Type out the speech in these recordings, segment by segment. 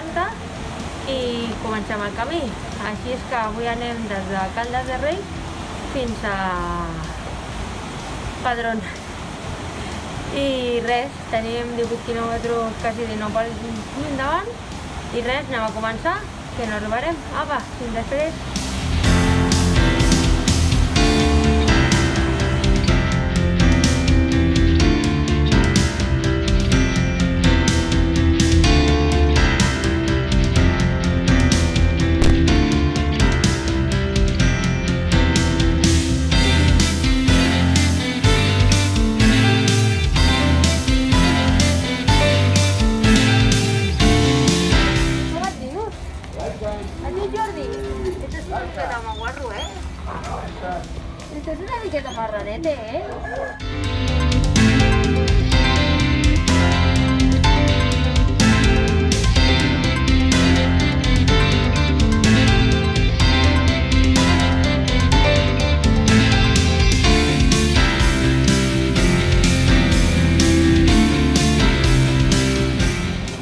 80 i comencem el camí. Així és que avui anem des de Caldes de Reis fins a Padrón. I res, tenim 18 quilòmetres, quasi 19 per endavant, i res, anem a començar, que no arribarem. Apa, fins després. Esto es una miqueta marranete,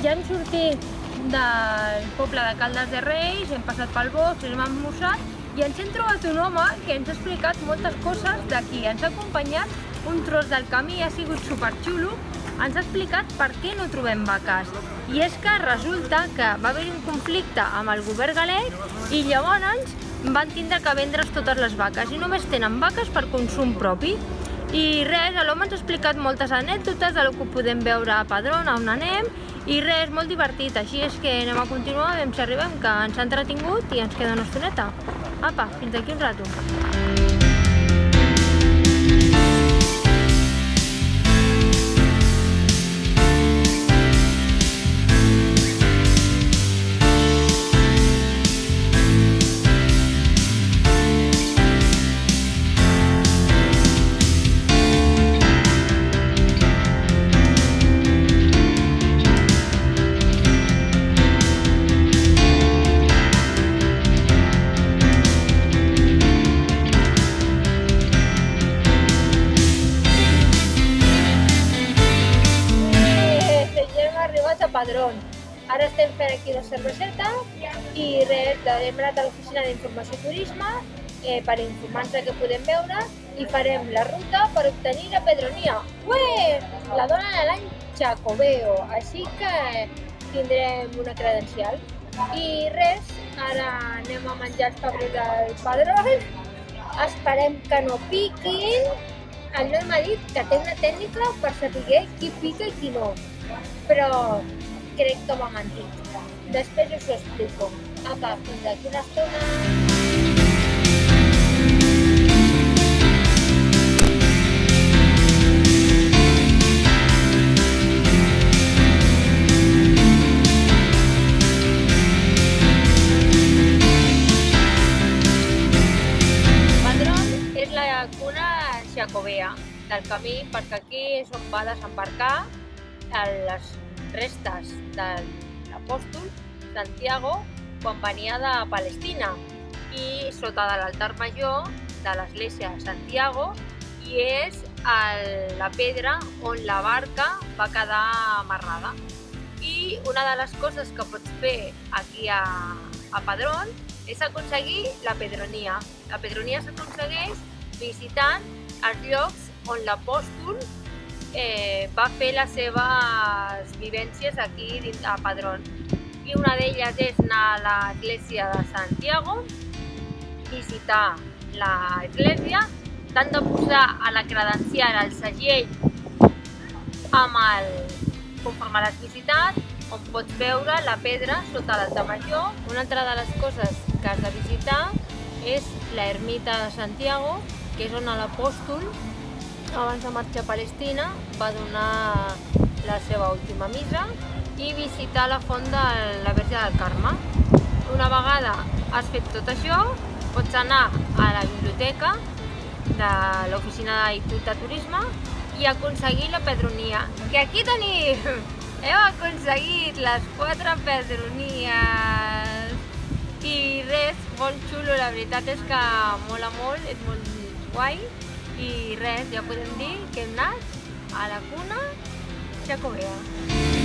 Ja hem sortit del poble de Caldes de Reis, hem passat pel bosc, hem esmorzat i ens hem trobat un home que ens ha explicat moltes coses d'aquí. Ens ha acompanyat un tros del camí, ha sigut superxulo, ens ha explicat per què no trobem vaques. I és que resulta que va haver un conflicte amb el govern gal·lec i llavors van tindre que vendre's totes les vaques i només tenen vaques per consum propi. I res, l'home ens ha explicat moltes anècdotes del que podem veure a Padrón, on anem, i res, molt divertit. Així és que anem a continuar, veiem si arribem, que ens ha entretingut i ens queda una estoneta. Apa, fins d'aquí un rato. Padrón. Ara estem fent aquí una cerveseta i res, hem anat a l'oficina d'informació i turisme per informar-nos de què podem veure i farem la ruta per obtenir la pedronia. Ué! La donen a l'any Jacobeo, així que tindrem una credencial. I res, ara anem a menjar els pebrots del Padrón, esperem que no piquin. El noi m'ha dit que té una tècnica per saber qui pica i qui no, però crec que m'ha mentit. Després us ho explico. Apa, fins d'aquí una estona. Padrón és la cuna jacobea del camí, perquè aquí és on va desembarcar les restes de l'apòstol Santiago quan venia de Palestina i sota de l'altar major de l'església de Santiago, i és la pedra on la barca va quedar amarrada. I una de les coses que pots fer aquí a Padrón és aconseguir la pedronia. La pedronia s'aconsegueix visitant els llocs on l'apòstol va fer les seves vivències aquí a Padrón. I una d'elles és anar a l'església de Santiago, visitar l'església, t'han de posar a la credencial el segell conforme l'has visitat, on pots veure la pedra sota l'altar major. Una altra de les coses que has de visitar és l'ermita de Santiago, que és on l'apòstol, abans de marxar a Palestina, va donar la seva última missa, i visitar la font de la Verge del Carme. Una vegada has fet tot això, pots anar a la biblioteca de l'oficina de turisme i aconseguir la pedronia. Que aquí tenim! Hem aconseguit les 4 pedronies! I res, molt xulo, la veritat és que mola molt, és molt guai. I res, ja podem dir que hem anat a la cuna jacobea.